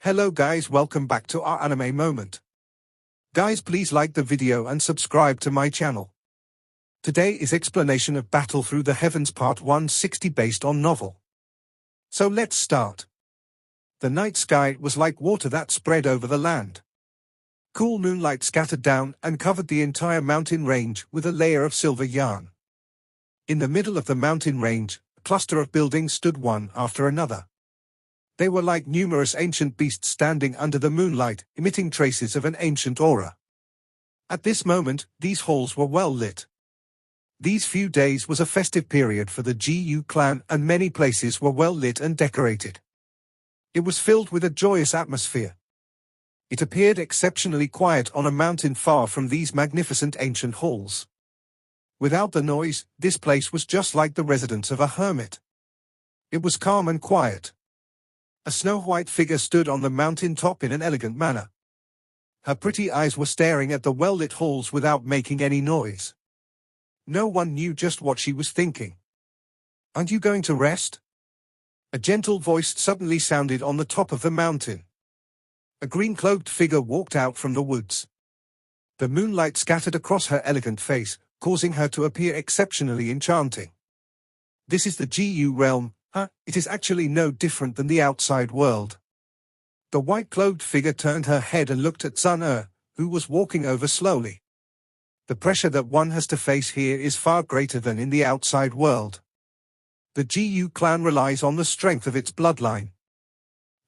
Hello guys, welcome back to our anime moment. Guys, please like the video and subscribe to my channel. Today is explanation of Battle Through the Heavens Part 160 based on novel. So let's start. The night sky was like water that spread over the land. Cool moonlight scattered down and covered the entire mountain range with a layer of silver yarn. In the middle of the mountain range, a cluster of buildings stood one after another. They were like numerous ancient beasts standing under the moonlight, emitting traces of an ancient aura. At this moment, these halls were well lit. These few days was a festive period for the Gu clan, and many places were well lit and decorated. It was filled with a joyous atmosphere. It appeared exceptionally quiet on a mountain far from these magnificent ancient halls. Without the noise, this place was just like the residence of a hermit. It was calm and quiet. A snow-white figure stood on the mountain top in an elegant manner. Her pretty eyes were staring at the well-lit halls without making any noise. No one knew just what she was thinking. "Aren't you going to rest?" A gentle voice suddenly sounded on the top of the mountain. A green-cloaked figure walked out from the woods. The moonlight scattered across her elegant face, causing her to appear exceptionally enchanting. "This is the Gu realm, huh? It is actually no different than the outside world." The white-cloaked figure turned her head and looked at Sun, who was walking over slowly. "The pressure that one has to face here is far greater than in the outside world. The Gu clan relies on the strength of its bloodline.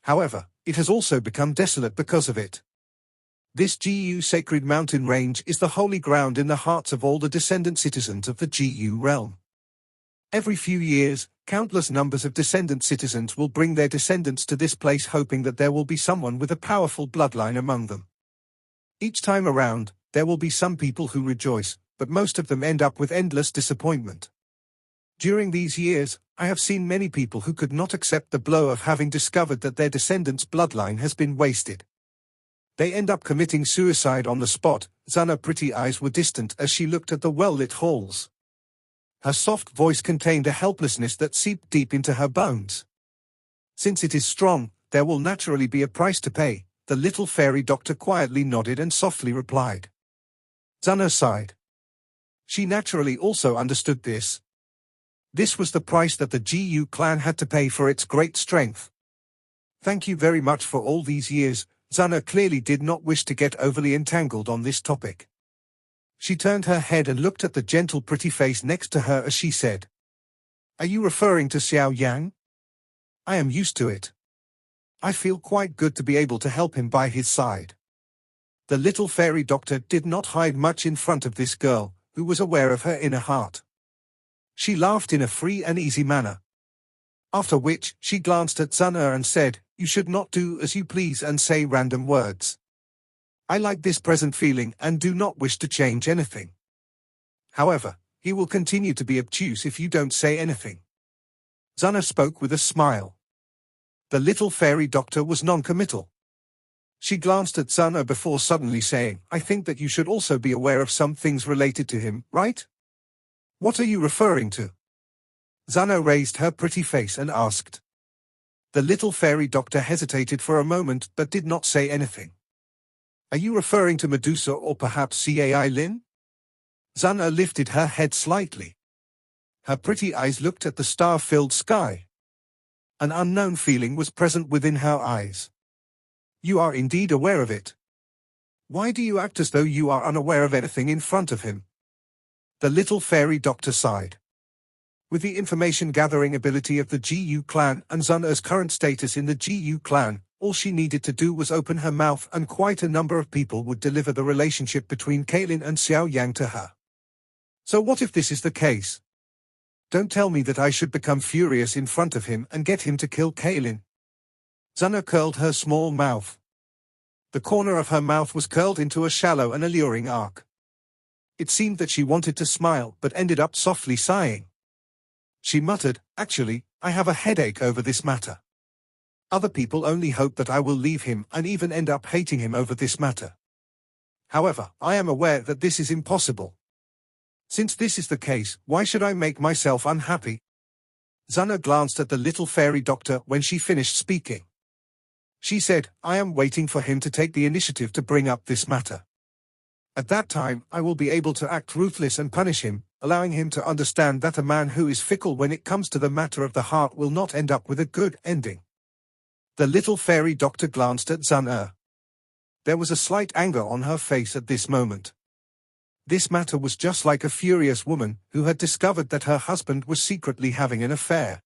However, it has also become desolate because of it. This Gu sacred mountain range is the holy ground in the hearts of all the descendant citizens of the Gu realm. Every few years, countless numbers of descendant citizens will bring their descendants to this place, hoping that there will be someone with a powerful bloodline among them. Each time around, there will be some people who rejoice, but most of them end up with endless disappointment. During these years, I have seen many people who could not accept the blow of having discovered that their descendants' bloodline has been wasted. They end up committing suicide on the spot." Sun's pretty eyes were distant as she looked at the well-lit halls. Her soft voice contained a helplessness that seeped deep into her bones. "Since it is strong, there will naturally be a price to pay," the little fairy doctor quietly nodded and softly replied. Sun sighed. She naturally also understood this. This was the price that the Gu clan had to pay for its great strength. "Thank you very much for all these years." Sun clearly did not wish to get overly entangled on this topic. She turned her head and looked at the gentle pretty face next to her as she said, "Are you referring to Xiao Yan? I am used to it. I feel quite good to be able to help him by his side." The little fairy doctor did not hide much in front of this girl, who was aware of her inner heart. She laughed in a free and easy manner. After which, she glanced at Sun and said, "You should not do as you please and say random words. I like this present feeling and do not wish to change anything. However, he will continue to be obtuse if you don't say anything." Sun spoke with a smile. The little fairy doctor was non-committal. She glanced at Sun before suddenly saying, "I think that you should also be aware of some things related to him, right? What are you referring to?" Sun raised her pretty face and asked. The little fairy doctor hesitated for a moment but did not say anything. "Are you referring to Medusa or perhaps Cai Lin?" Sun lifted her head slightly. Her pretty eyes looked at the star-filled sky. An unknown feeling was present within her eyes. "You are indeed aware of it. Why do you act as though you are unaware of anything in front of him?" The little fairy doctor sighed. With the information-gathering ability of the Gu clan and Sun's current status in the Gu clan, all she needed to do was open her mouth and quite a number of people would deliver the relationship between Kailin and Xiao Yan to her. So what if this is the case? Don't tell me that I should become furious in front of him and get him to kill Kailin. Sun curled her small mouth. The corner of her mouth was curled into a shallow and alluring arc. It seemed that she wanted to smile but ended up softly sighing. She muttered, "Actually, I have a headache over this matter. Other people only hope that I will leave him and even end up hating him over this matter. However, I am aware that this is impossible. Since this is the case, why should I make myself unhappy?" Sun glanced at the little fairy doctor when she finished speaking. She said, I am waiting for him to take the initiative to bring up this matter. At that time, I will be able to act ruthless and punish him, allowing him to understand that a man who is fickle when it comes to the matter of the heart will not end up with a good ending. The little fairy doctor glanced at Sun. There was a slight anger on her face at this moment. This matter was just like a furious woman who had discovered that her husband was secretly having an affair.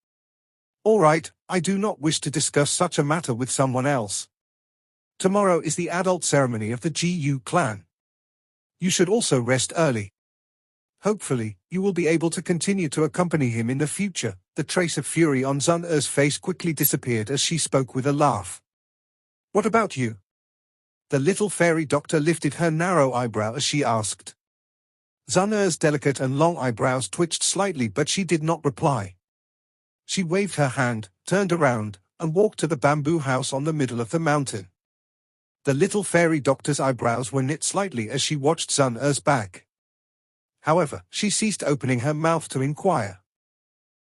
All right, I do not wish to discuss such a matter with someone else. Tomorrow is the adult ceremony of the Gu clan. You should also rest early. Hopefully, you will be able to continue to accompany him in the future. The trace of fury on Sun-Er's face quickly disappeared as she spoke with a laugh. What about you? The little fairy doctor lifted her narrow eyebrow as she asked. Sun-Er's delicate and long eyebrows twitched slightly, but she did not reply. She waved her hand, turned around, and walked to the bamboo house on the middle of the mountain. The little fairy doctor's eyebrows were knit slightly as she watched Sun-Er's back. However, she ceased opening her mouth to inquire.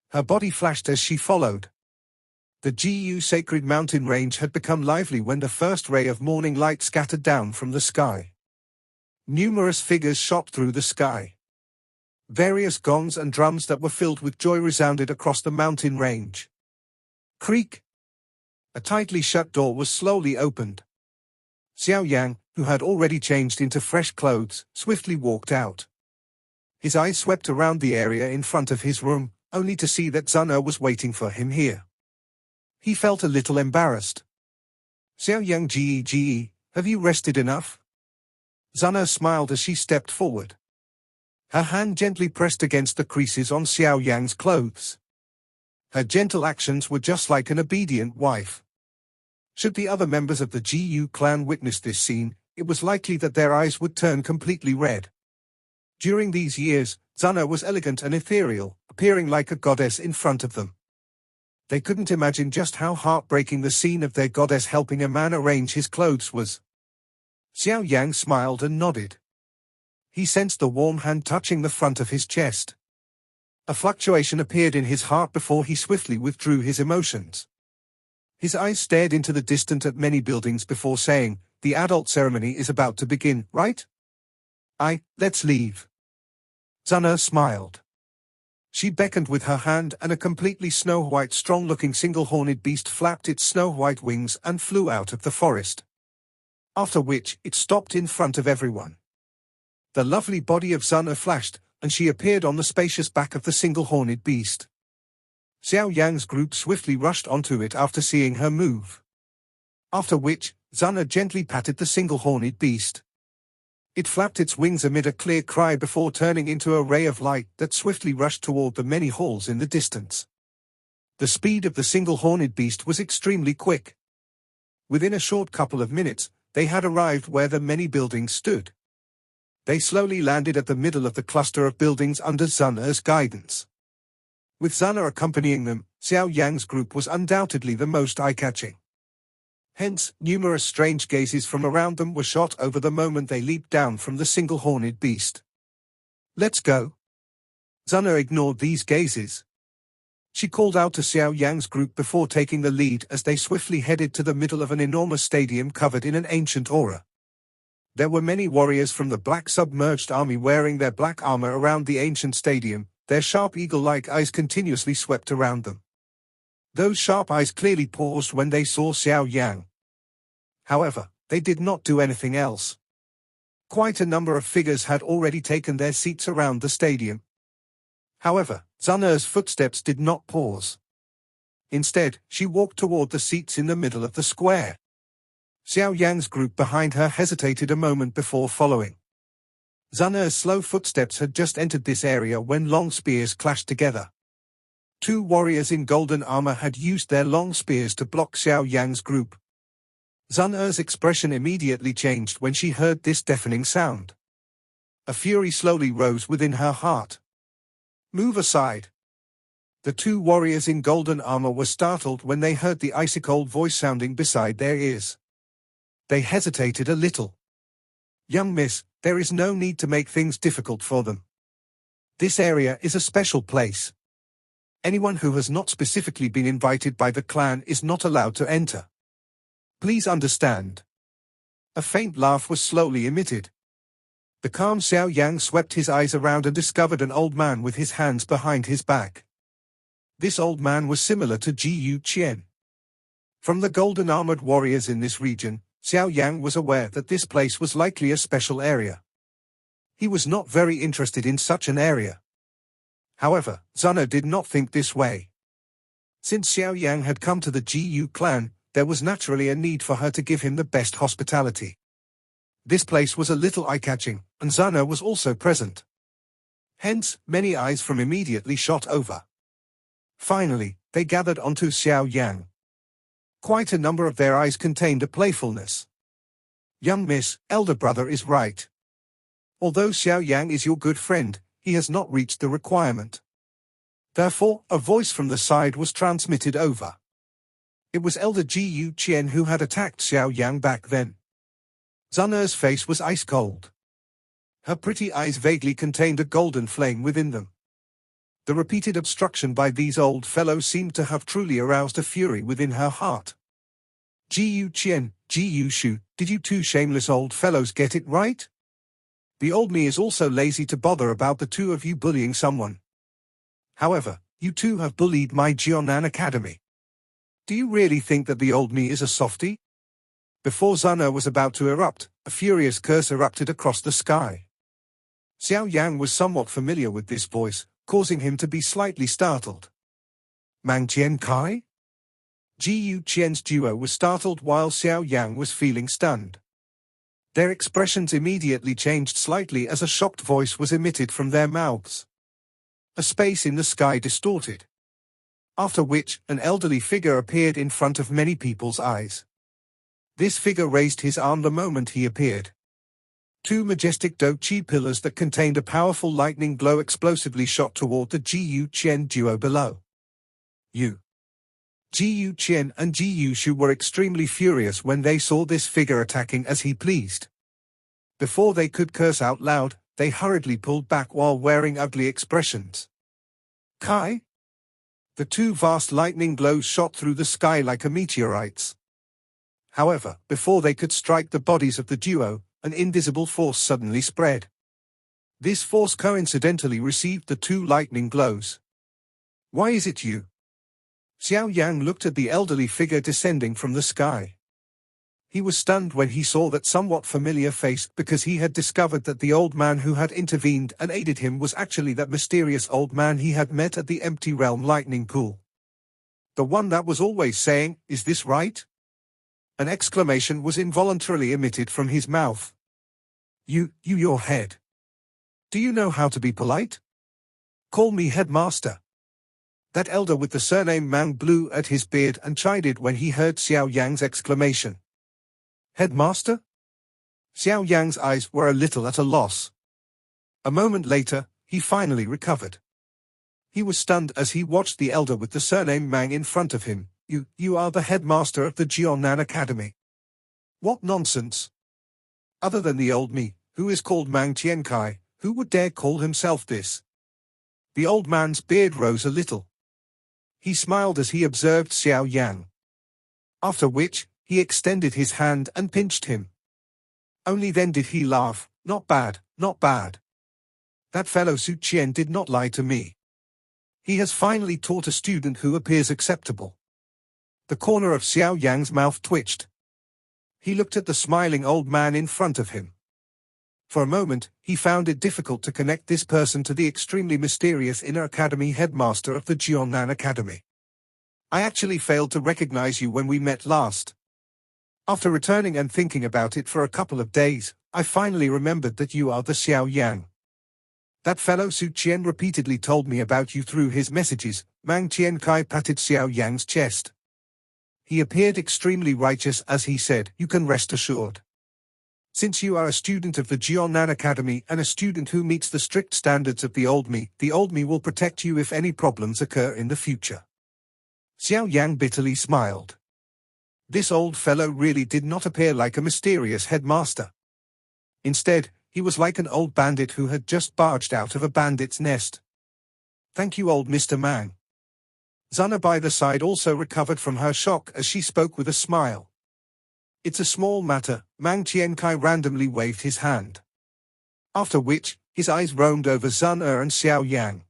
Her body flashed as she followed. The Gu sacred mountain range had become lively when the first ray of morning light scattered down from the sky. Numerous figures shot through the sky. Various gongs and drums that were filled with joy resounded across the mountain range. Creak! A tightly shut door was slowly opened. Xiao Yan, who had already changed into fresh clothes, swiftly walked out. His eyes swept around the area in front of his room, only to see that Sun was waiting for him here. He felt a little embarrassed. Xiao Yang Ge, have you rested enough? Sun smiled as she stepped forward. Her hand gently pressed against the creases on Xiao Yang's clothes. Her gentle actions were just like an obedient wife. Should the other members of the Gu clan witness this scene, it was likely that their eyes would turn completely red. During these years, Sun was elegant and ethereal, appearing like a goddess in front of them. They couldn't imagine just how heartbreaking the scene of their goddess helping a man arrange his clothes was. Xiao Yang smiled and nodded. He sensed the warm hand touching the front of his chest. A fluctuation appeared in his heart before he swiftly withdrew his emotions. His eyes stared into the distance at many buildings before saying, the adult ceremony is about to begin, right? Let's leave. Sun smiled. She beckoned with her hand and a completely snow-white strong-looking single-horned beast flapped its snow-white wings and flew out of the forest. After which, it stopped in front of everyone. The lovely body of Sun flashed, and she appeared on the spacious back of the single-horned beast. Xiao Yang's group swiftly rushed onto it after seeing her move. After which, Sun gently patted the single-horned beast. It flapped its wings amid a clear cry before turning into a ray of light that swiftly rushed toward the many halls in the distance. The speed of the single-horned beast was extremely quick. Within a short couple of minutes, they had arrived where the many buildings stood. They slowly landed at the middle of the cluster of buildings under Sun's guidance. With Sun accompanying them, Xiao Yang's group was undoubtedly the most eye-catching. Hence, numerous strange gazes from around them were shot over the moment they leaped down from the single-horned beast. Let's go. Sun ignored these gazes. She called out to Xiao Yang's group before taking the lead as they swiftly headed to the middle of an enormous stadium covered in an ancient aura. There were many warriors from the Black Submerged Army wearing their black armor around the ancient stadium, their sharp eagle-like eyes continuously swept around them. Those sharp eyes clearly paused when they saw Xiao Yang. However, they did not do anything else. Quite a number of figures had already taken their seats around the stadium. However, Sun's footsteps did not pause. Instead, she walked toward the seats in the middle of the square. Xiao Yan's group behind her hesitated a moment before following. Sun's slow footsteps had just entered this area when long spears clashed together. Two warriors in golden armor had used their long spears to block Xiao Yan's group. Sun's expression immediately changed when she heard this deafening sound. A fury slowly rose within her heart. Move aside. The two warriors in golden armor were startled when they heard the icy-cold voice sounding beside their ears. They hesitated a little. Young miss, there is no need to make things difficult for them. This area is a special place. Anyone who has not specifically been invited by the clan is not allowed to enter. Please understand. A faint laugh was slowly emitted. The calm Xiao Yan swept his eyes around and discovered an old man with his hands behind his back. This old man was similar to Ji Qian. From the golden-armored warriors in this region, Xiao Yan was aware that this place was likely a special area. He was not very interested in such an area. However, Zana did not think this way. Since Xiao Yan had come to the Ji clan, there was naturally a need for her to give him the best hospitality. This place was a little eye-catching, and Zana was also present. Hence, many eyes from immediately shot over. Finally, they gathered onto Xiao Yan. Quite a number of their eyes contained a playfulness. Young miss, elder brother is right. Although Xiao Yan is your good friend, he has not reached the requirement. Therefore, a voice from the side was transmitted over. It was Elder Ji Qian who had attacked Xiao Yan back then. Zana's face was ice-cold. Her pretty eyes vaguely contained a golden flame within them. The repeated obstruction by these old fellows seemed to have truly aroused a fury within her heart. Ji Qian, Ji Shu, did you two shameless old fellows get it right? The old me is also lazy to bother about the two of you bullying someone. However, you two have bullied my Jianan Academy. Do you really think that the old me is a softie? Before Zana was about to erupt, a furious curse erupted across the sky. Xiao Yang was somewhat familiar with this voice, causing him to be slightly startled. Mang Qian Kai? Ji Qian's duo was startled while Xiao Yang was feeling stunned. Their expressions immediately changed slightly as a shocked voice was emitted from their mouths. A space in the sky distorted. After which, an elderly figure appeared in front of many people's eyes. This figure raised his arm the moment he appeared. Two majestic Do-Chi pillars that contained a powerful lightning glow explosively shot toward the Ji Qian duo below. Ji Qian and Ji Shu were extremely furious when they saw this figure attacking as he pleased. Before they could curse out loud, they hurriedly pulled back while wearing ugly expressions. Kai? The two vast lightning glows shot through the sky like a meteorites. However, before they could strike the bodies of the duo, an invisible force suddenly spread. This force coincidentally received the two lightning glows. Why is it you? Xiao Yang looked at the elderly figure descending from the sky. He was stunned when he saw that somewhat familiar face because he had discovered that the old man who had intervened and aided him was actually that mysterious old man he had met at the Empty Realm lightning pool. The one that was always saying, "Is this right?" An exclamation was involuntarily emitted from his mouth. Your head. Do you know how to be polite? Call me headmaster. That elder with the surname Mang blew at his beard and chided when he heard Xiao Yang's exclamation. Headmaster? Xiao Yang's eyes were a little at a loss. A moment later, he finally recovered. He was stunned as he watched the elder with the surname Mang in front of him. You are the headmaster of the Jianan Academy. What nonsense! Other than the old me, who is called Mang Tiankai, who would dare call himself this? The old man's beard rose a little. He smiled as he observed Xiao Yan. After which, he extended his hand and pinched him. Only then did he laugh. Not bad, not bad. That fellow Su Qian did not lie to me. He has finally taught a student who appears acceptable. The corner of Xiao Yang's mouth twitched. He looked at the smiling old man in front of him. For a moment, he found it difficult to connect this person to the extremely mysterious inner academy headmaster of the Jianan Academy. I actually failed to recognize you when we met last. After returning and thinking about it for a couple of days, I finally remembered that you are the Xiao Yan. That fellow Su Qian repeatedly told me about you through his messages. Mang Tiankai patted Xiao Yang's chest. He appeared extremely righteous as he said, "You can rest assured. Since you are a student of the Jianan Academy and a student who meets the strict standards of the old me will protect you if any problems occur in the future." Xiao Yang bitterly smiled. This old fellow really did not appear like a mysterious headmaster. Instead, he was like an old bandit who had just barged out of a bandit's nest. Thank you, old Mr. Mang. Zana by the side also recovered from her shock as she spoke with a smile. It's a small matter, Mang Tiankai randomly waved his hand. After which, his eyes roamed over Zun and Xiao Yan.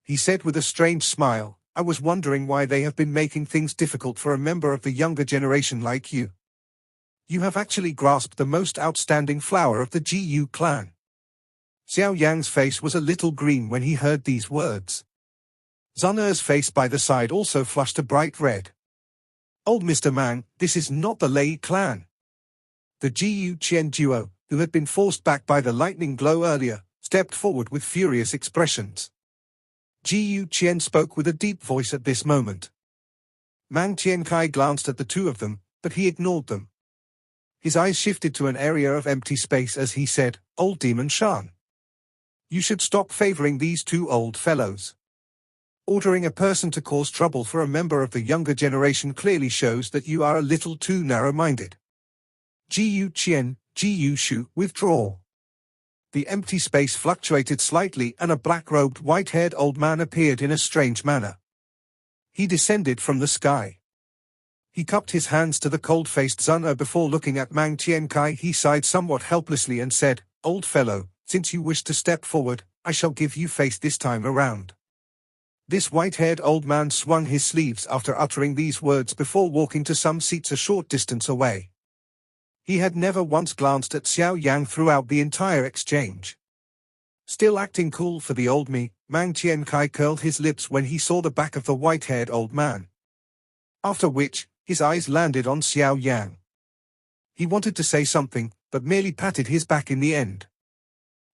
He said with a strange smile, I was wondering why they have been making things difficult for a member of the younger generation like you. You have actually grasped the most outstanding flower of the GU clan. Xiao Yang's face was a little green when he heard these words. Zun face by the side also flushed a bright red. Old Mr. Mang, this is not the Lei clan. The Gu Qian duo, who had been forced back by the lightning glow earlier, stepped forward with furious expressions. Gu Qian spoke with a deep voice at this moment. Mang Tiankai glanced at the two of them, but he ignored them. His eyes shifted to an area of empty space as he said, Old Demon Shan. You should stop favoring these two old fellows. Ordering a person to cause trouble for a member of the younger generation clearly shows that you are a little too narrow-minded. Gu Qian, Gu Shu, withdraw. The empty space fluctuated slightly and a black-robed, white-haired old man appeared in a strange manner. He descended from the sky. He cupped his hands to the cold-faced Zun before looking at Mang Tiankai. He sighed somewhat helplessly and said, Old fellow, since you wish to step forward, I shall give you face this time around. This white-haired old man swung his sleeves after uttering these words before walking to some seats a short distance away. He had never once glanced at Xiao Yang throughout the entire exchange. Still acting cool for the old me, Mang Tiankai curled his lips when he saw the back of the white-haired old man. After which, his eyes landed on Xiao Yang. He wanted to say something, but merely patted his back in the end.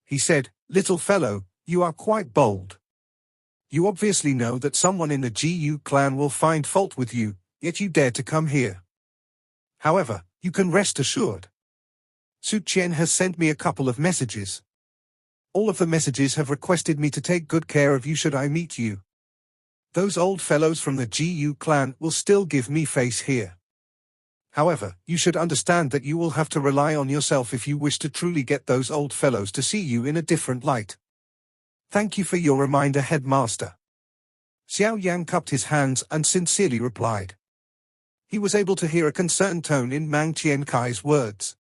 He said, Little fellow, you are quite bold. You obviously know that someone in the GU clan will find fault with you, yet you dare to come here. However, you can rest assured. Su Qian has sent me a couple of messages. All of the messages have requested me to take good care of you should I meet you. Those old fellows from the GU clan will still give me face here. However, you should understand that you will have to rely on yourself if you wish to truly get those old fellows to see you in a different light. Thank you for your reminder, headmaster. Xiao Yan cupped his hands and sincerely replied. He was able to hear a concerned tone in Mang Tiankai's words.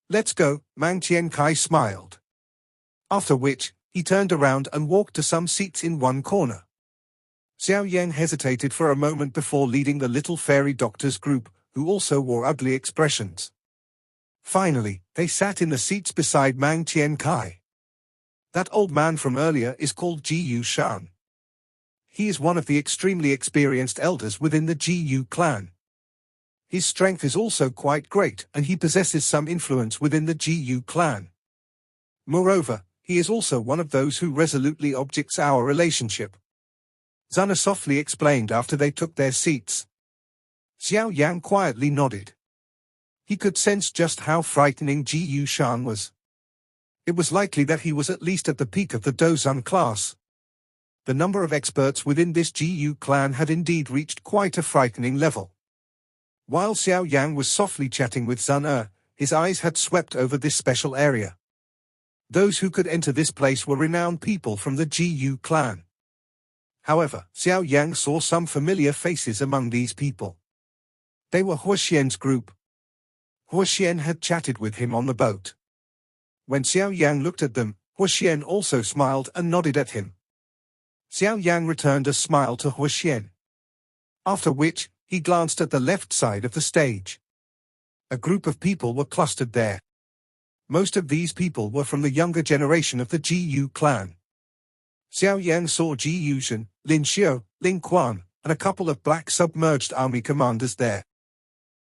Let's go, Mang Tiankai smiled. After which, he turned around and walked to some seats in one corner. Xiao Yan hesitated for a moment before leading the little fairy doctors group, who also wore ugly expressions. Finally, they sat in the seats beside Mang Tiankai. That old man from earlier is called Gu Shan. He is one of the extremely experienced elders within the Gu clan. His strength is also quite great and he possesses some influence within the Gu clan. Moreover, he is also one of those who resolutely objects our relationship. Zuna softly explained after they took their seats. Xiao Yang quietly nodded. He could sense just how frightening Gu Shan was. It was likely that he was at least at the peak of the Dozun class. The number of experts within this Gu clan had indeed reached quite a frightening level. While Xiao Yang was softly chatting with Zun, his eyes had swept over this special area. Those who could enter this place were renowned people from the Gu clan. However, Xiao Yang saw some familiar faces among these people. They were Huoxian's group. Huoxian had chatted with him on the boat. When Xiao Yang looked at them, Huoxian also smiled and nodded at him. Xiao Yang returned a smile to Huoxian. After which, he glanced at the left side of the stage. A group of people were clustered there. Most of these people were from the younger generation of the Gu clan. Xiao Yang saw Ji Yushan, Lin Xiu, Ling Quan, and a couple of black submerged army commanders there.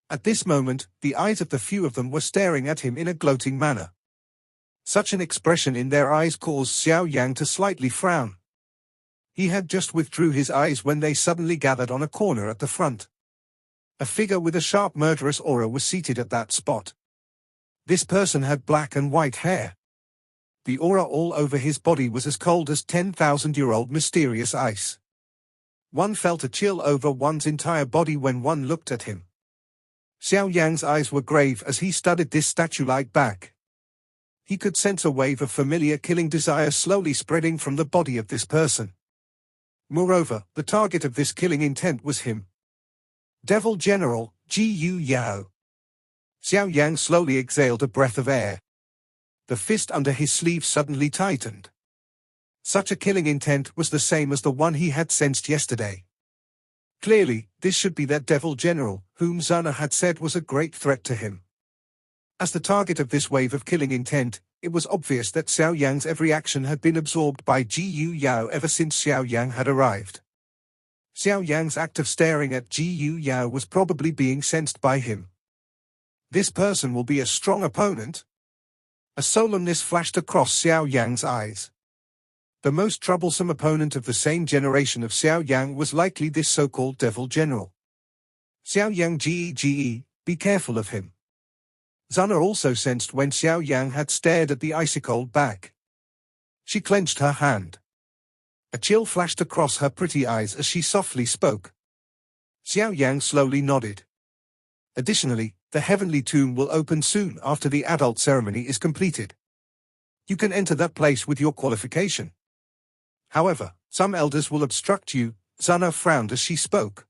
At this moment, the eyes of the few of them were staring at him in a gloating manner. Such an expression in their eyes caused Xiao Yang to slightly frown. He had just withdrew his eyes when they suddenly gathered on a corner at the front. A figure with a sharp murderous aura was seated at that spot. This person had black and white hair. The aura all over his body was as cold as 10,000-year-old mysterious ice. One felt a chill over one's entire body when one looked at him. Xiao Yang's eyes were grave as he studied this statue-like back. He could sense a wave of familiar killing desire slowly spreading from the body of this person. Moreover, the target of this killing intent was him. Devil General, Ji Yu Yao. Xiao Yan slowly exhaled a breath of air. The fist under his sleeve suddenly tightened. Such a killing intent was the same as the one he had sensed yesterday. Clearly, this should be that devil general, whom Zana had said was a great threat to him. As the target of this wave of killing intent, it was obvious that Xiao Yan's every action had been absorbed by Ji Yu Yao ever since Xiao Yan had arrived. Xiao Yan's act of staring at Ji Yu Yao was probably being sensed by him. This person will be a strong opponent. A solemnness flashed across Xiao Yan's eyes. The most troublesome opponent of the same generation of Xiao Yan was likely this so-called devil general. Xiao Yang Ge, be careful of him. Zana also sensed when Xiao Yan had stared at the icy-cold back. She clenched her hand. A chill flashed across her pretty eyes as she softly spoke. Xiao Yan slowly nodded. Additionally, the heavenly tomb will open soon after the adult ceremony is completed. You can enter that place with your qualification. However, some elders will obstruct you. Zana frowned as she spoke.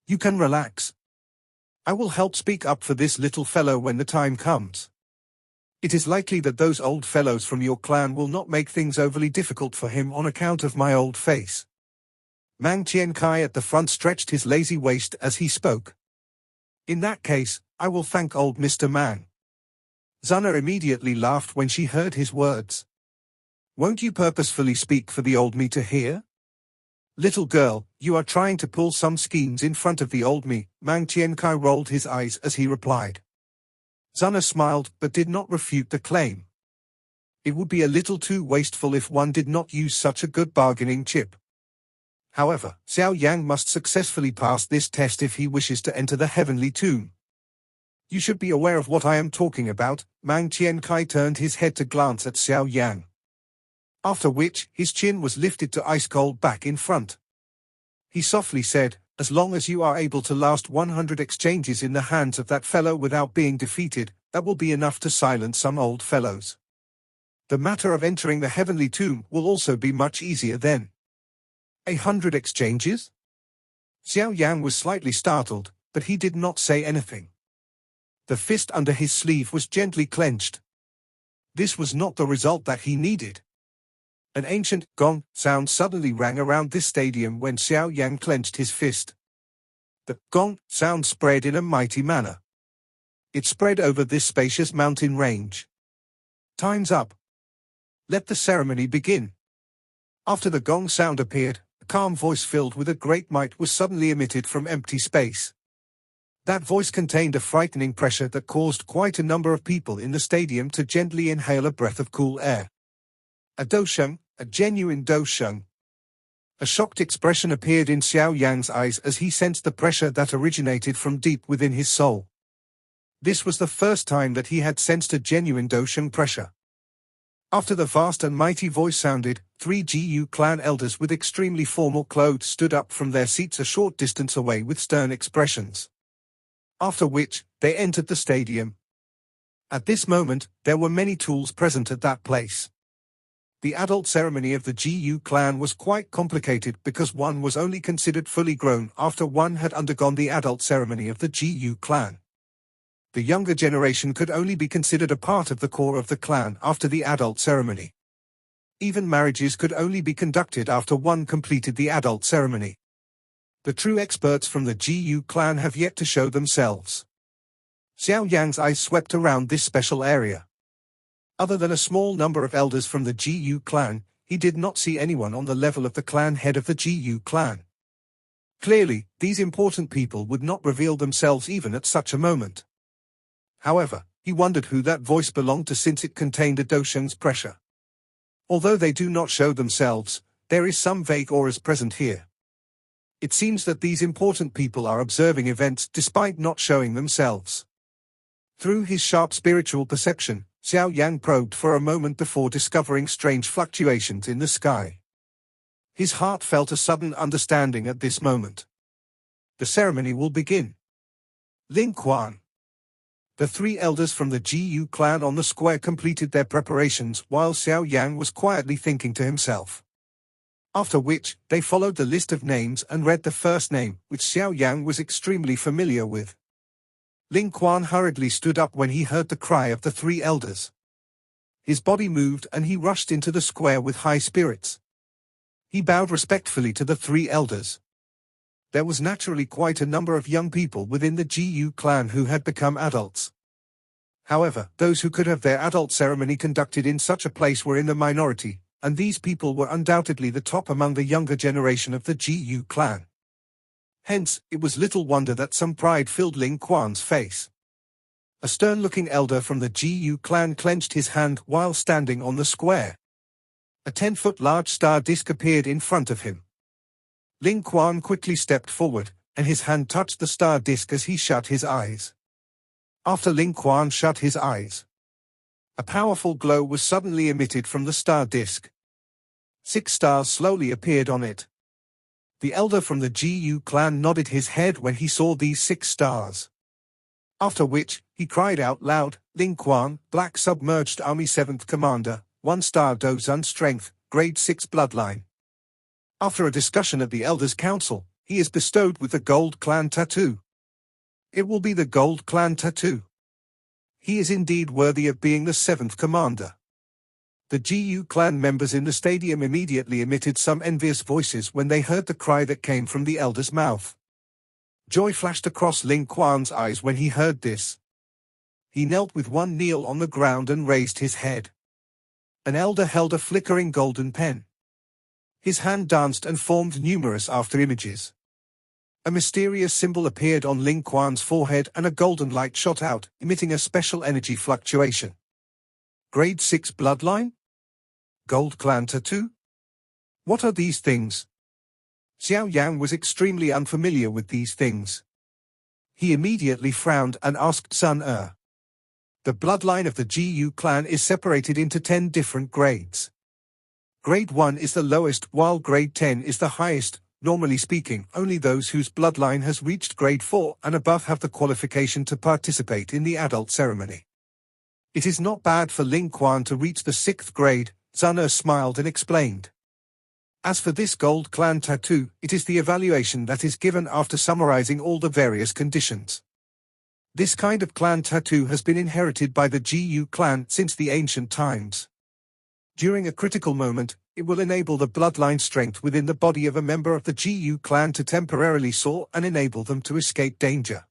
You can relax. I will help speak up for this little fellow when the time comes. It is likely that those old fellows from your clan will not make things overly difficult for him on account of my old face. Mang Tiankai at the front stretched his lazy waist as he spoke. In that case, I will thank old Mr. Mang. Zana immediately laughed when she heard his words. Won't you purposefully speak for the old me to hear? Little girl, you are trying to pull some schemes in front of the old me. Mang Tiankai rolled his eyes as he replied. Zana smiled but did not refute the claim. It would be a little too wasteful if one did not use such a good bargaining chip. However, Xiao Yan must successfully pass this test if he wishes to enter the heavenly tomb. You should be aware of what I am talking about. Mang Tiankai turned his head to glance at Xiao Yan. After which, his chin was lifted to ice-cold back in front. He softly said, as long as you are able to last 100 exchanges in the hands of that fellow without being defeated, that will be enough to silence some old fellows. The matter of entering the heavenly tomb will also be much easier then. 100 exchanges? Xiao Yan was slightly startled, but he did not say anything. The fist under his sleeve was gently clenched. This was not the result that he needed. An ancient gong sound suddenly rang around this stadium when Xiao Yan clenched his fist. The gong sound spread in a mighty manner. It spread over this spacious mountain range. Time's up. Let the ceremony begin. After the gong sound appeared, a calm voice filled with a great might was suddenly emitted from empty space. That voice contained a frightening pressure that caused quite a number of people in the stadium to gently inhale a breath of cool air. A dosheng, a genuine dosheng. A shocked expression appeared in Xiao Yan's eyes as he sensed the pressure that originated from deep within his soul. This was the first time that he had sensed a genuine dosheng pressure. After the vast and mighty voice sounded, 3 Gu clan elders with extremely formal clothes stood up from their seats a short distance away with stern expressions. After which, they entered the stadium. At this moment, there were many tools present at that place. The adult ceremony of the Gu clan was quite complicated because one was only considered fully grown after one had undergone the adult ceremony of the Gu clan. The younger generation could only be considered a part of the core of the clan after the adult ceremony. Even marriages could only be conducted after one completed the adult ceremony. The true experts from the Gu clan have yet to show themselves. Xiao Yan's eyes swept around this special area. Other than a small number of elders from the Gu clan, he did not see anyone on the level of the clan head of the Gu clan. Clearly, these important people would not reveal themselves even at such a moment. However, he wondered who that voice belonged to since it contained a dosheng's pressure. Although they do not show themselves, there is some vague auras present here. It seems that these important people are observing events despite not showing themselves. Through his sharp spiritual perception, Xiao Yan probed for a moment before discovering strange fluctuations in the sky. His heart felt a sudden understanding at this moment. The ceremony will begin. Ling Quan. The 3 elders from the Gu clan on the square completed their preparations while Xiao Yan was quietly thinking to himself. After which, they followed the list of names and read the first name, which Xiao Yan was extremely familiar with. Ling Quan hurriedly stood up when he heard the cry of the three elders. His body moved and he rushed into the square with high spirits. He bowed respectfully to the three elders. There was naturally quite a number of young people within the Gu clan who had become adults. However, those who could have their adult ceremony conducted in such a place were in the minority, and these people were undoubtedly the top among the younger generation of the Gu clan. Hence, it was little wonder that some pride filled Ling Quan's face. A stern-looking elder from the Gu clan clenched his hand while standing on the square. A 10-foot large star disk appeared in front of him. Ling Quan quickly stepped forward, and his hand touched the star disk as he shut his eyes. After Ling Quan shut his eyes, a powerful glow was suddenly emitted from the star disk. 6 stars slowly appeared on it. The elder from the Gu clan nodded his head when he saw these 6 stars. After which, he cried out loud, "Ling Quan, Black Submerged Army 7th Commander, 1-star Dozun Strength, Grade 6 Bloodline." After a discussion at the Elders' Council, he is bestowed with the Gold Clan Tattoo. It will be the Gold Clan Tattoo. He is indeed worthy of being the 7th Commander. The Gu clan members in the stadium immediately emitted some envious voices when they heard the cry that came from the elder's mouth. Joy flashed across Ling Quan's eyes when he heard this. He knelt with one knee on the ground and raised his head. An elder held a flickering golden pen. His hand danced and formed numerous after-images. A mysterious symbol appeared on Ling Quan's forehead and a golden light shot out, emitting a special energy fluctuation. Grade 6 Bloodline? Gold Clan Tattoo? What are these things? Xiao Yan was extremely unfamiliar with these things. He immediately frowned and asked Sun Er. The bloodline of the Gu clan is separated into 10 different grades. Grade 1 is the lowest, while Grade 10 is the highest. Normally speaking, only those whose bloodline has reached Grade 4 and above have the qualification to participate in the adult ceremony. It is not bad for Ling Quan to reach the 6th grade, Sun Er smiled and explained. As for this Gold Clan Tattoo, it is the evaluation that is given after summarizing all the various conditions. This kind of clan tattoo has been inherited by the Gu clan since the ancient times. During a critical moment, it will enable the bloodline strength within the body of a member of the Gu clan to temporarily soar and enable them to escape danger.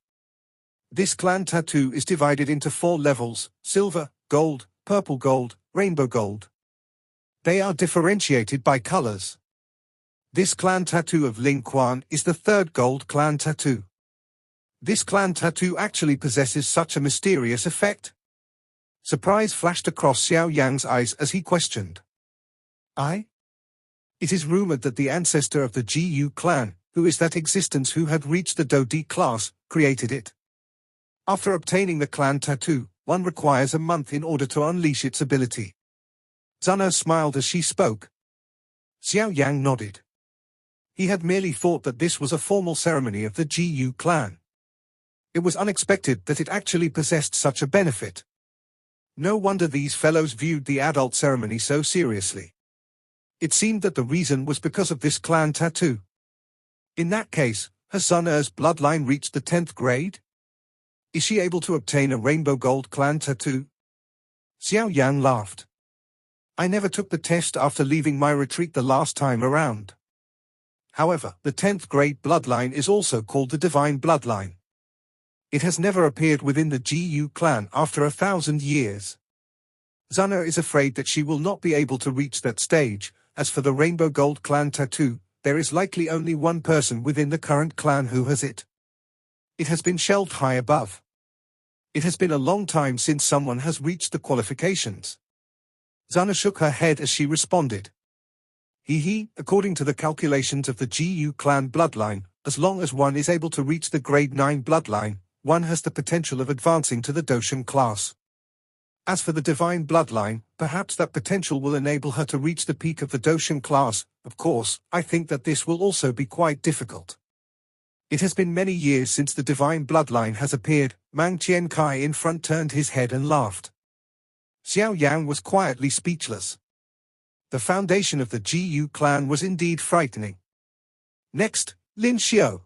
This clan tattoo is divided into 4 levels: silver, gold, purple gold, rainbow gold. They are differentiated by colors. This clan tattoo of Ling Quan is the 3rd gold clan tattoo. This clan tattoo actually possesses such a mysterious effect? Surprise flashed across Xiao Yan's eyes as he questioned. It is rumored that the ancestor of the Gu clan, who is that existence who had reached the Do-D class, created it. After obtaining the clan tattoo, one requires a month in order to unleash its ability. Sun Er smiled as she spoke. Xiao Yan nodded. He had merely thought that this was a formal ceremony of the Gu clan. It was unexpected that it actually possessed such a benefit. No wonder these fellows viewed the adult ceremony so seriously. It seemed that the reason was because of this clan tattoo. In that case, has Sun Er's bloodline reached the 10th grade? Is she able to obtain a rainbow gold clan tattoo? Xiao Yan laughed. I never took the test after leaving my retreat the last time around. However, the 10th grade bloodline is also called the divine bloodline. It has never appeared within the Gu clan after 1,000 years. Sun Er is afraid that she will not be able to reach that stage. As for the rainbow gold clan tattoo, there is likely only one person within the current clan who has it. It has been shelved high above. It has been a long time since someone has reached the qualifications. Sun Er shook her head as she responded. According to the calculations of the Gu clan bloodline, as long as one is able to reach the grade 9 bloodline, one has the potential of advancing to the Doshan class. As for the divine bloodline, perhaps that potential will enable her to reach the peak of the Doshan class. Of course, I think that this will also be quite difficult. It has been many years since the divine bloodline has appeared. Mang Qian Kai in front turned his head and laughed. Xiao Yan was quietly speechless. The foundation of the Gu clan was indeed frightening. Next, Lin Xiao.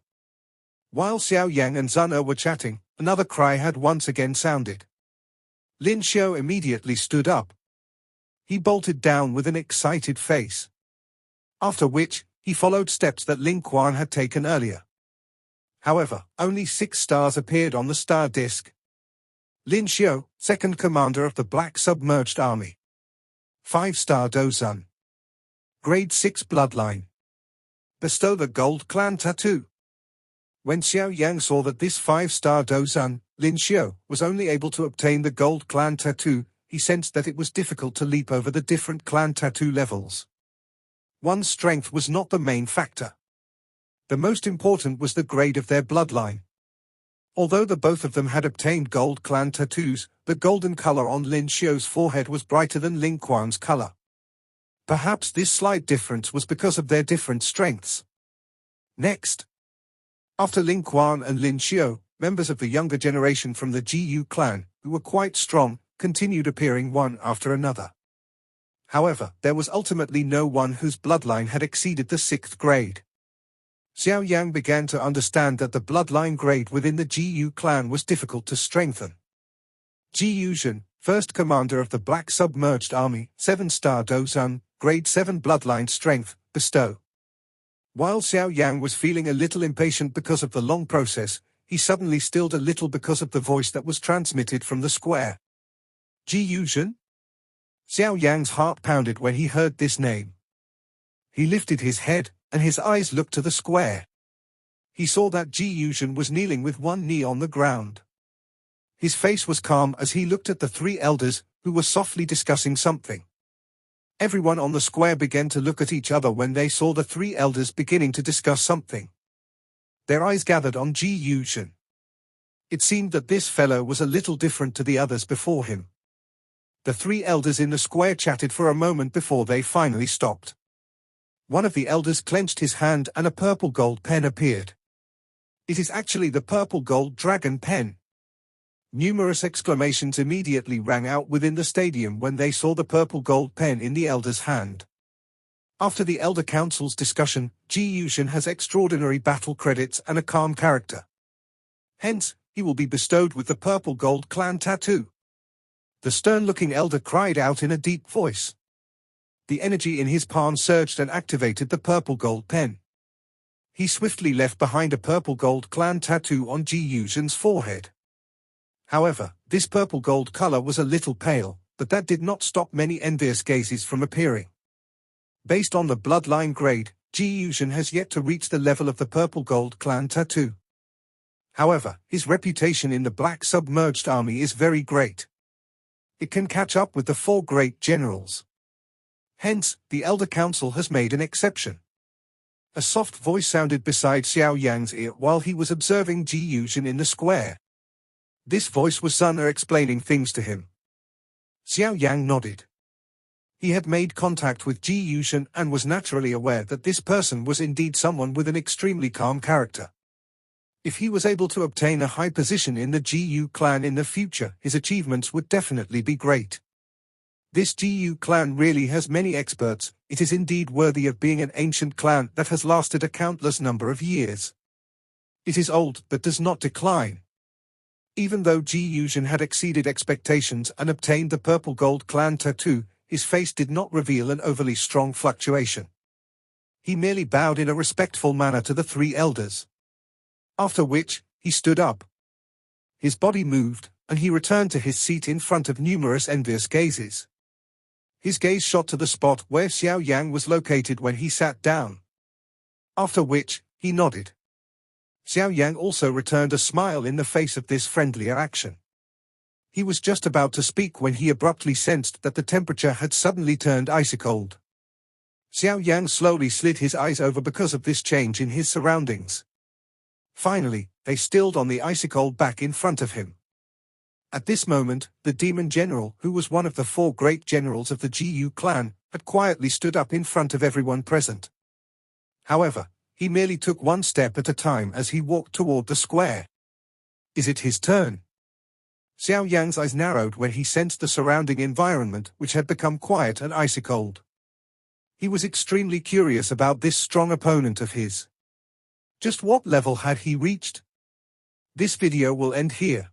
While Xiao Yan and Sun Er were chatting, another cry had once again sounded. Lin Xiao immediately stood up. He bolted down with an excited face. After which, he followed steps that Ling Quan had taken earlier. However, only 6 stars appeared on the star disk. Lin Xiao, second commander of the Black Submerged Army. 5-star Dozun. Grade 6 Bloodline. Bestow the Gold Clan Tattoo. When Xiao Yan saw that this 5-star Dozun, Lin Xiao, was only able to obtain the Gold Clan Tattoo, he sensed that it was difficult to leap over the different clan tattoo levels. One's strength was not the main factor. The most important was the grade of their bloodline. Although the both of them had obtained Gold Clan tattoos, the golden color on Lin Xiao's forehead was brighter than Ling Quan's color. Perhaps this slight difference was because of their different strengths. Next, after Ling Quan and Lin Xiao, members of the younger generation from the Jiyu clan, who were quite strong, continued appearing one after another. However, there was ultimately no one whose bloodline had exceeded the 6th grade. Xiao Yang began to understand that the bloodline grade within the Jiyu clan was difficult to strengthen. Ji Yuzhen, first commander of the Black Submerged Army, 7-star Dozun, grade 7 bloodline strength, bestow. While Xiao Yang was feeling a little impatient because of the long process, he suddenly stilled a little because of the voice that was transmitted from the square. Ji Yuzhen? Xiao Yang's heart pounded when he heard this name. He lifted his head, and his eyes looked to the square. He saw that Ji Yuzhen was kneeling with one knee on the ground. His face was calm as he looked at the 3 elders, who were softly discussing something. Everyone on the square began to look at each other when they saw the 3 elders beginning to discuss something. Their eyes gathered on Ji Yuzhen. It seemed that this fellow was a little different to the others before him. The 3 elders in the square chatted for a moment before they finally stopped. One of the elders clenched his hand and a purple gold pen appeared. It is actually the purple gold dragon pen. Numerous exclamations immediately rang out within the stadium when they saw the purple gold pen in the elder's hand. After the Elder Council's discussion, Ji Yuzhen has extraordinary battle credits and a calm character. Hence, he will be bestowed with the purple gold clan tattoo. The stern-looking elder cried out in a deep voice. The energy in his palm surged and activated the purple gold pen. He swiftly left behind a purple gold clan tattoo on Ji Yuzhen's forehead. However, this purple gold color was a little pale, but that did not stop many envious gazes from appearing. Based on the bloodline grade, Ji Yuzhen has yet to reach the level of the purple gold clan tattoo. However, his reputation in the Black Submerged Army is very great. It can catch up with the 4 great generals. Hence, the Elder Council has made an exception. A soft voice sounded beside Xiao Yang's ear while he was observing Ji Yuzhen in the square. This voice was Sun Er explaining things to him. Xiao Yang nodded. He had made contact with Ji Yuzhen and was naturally aware that this person was indeed someone with an extremely calm character. If he was able to obtain a high position in the Jiyu clan in the future, his achievements would definitely be great. This Jiyu clan really has many experts. It is indeed worthy of being an ancient clan that has lasted a countless number of years. It is old but does not decline. Even though Ji Yuzhen had exceeded expectations and obtained the purple gold clan tattoo, his face did not reveal an overly strong fluctuation. He merely bowed in a respectful manner to the 3 elders. After which, he stood up. His body moved, and he returned to his seat in front of numerous envious gazes. His gaze shot to the spot where Xiao Yang was located when he sat down. After which, he nodded. Xiao Yang also returned a smile in the face of this friendlier action. He was just about to speak when he abruptly sensed that the temperature had suddenly turned icy cold. Xiao Yang slowly slid his eyes over because of this change in his surroundings. Finally, they stilled on the icy cold back in front of him. At this moment, the demon general, who was one of the 4 great generals of the Jiyu clan, had quietly stood up in front of everyone present. However, he merely took one step at a time as he walked toward the square. Is it his turn? Xiao Yang's eyes narrowed when he sensed the surrounding environment, which had become quiet and icy cold. He was extremely curious about this strong opponent of his. Just what level had he reached? This video will end here.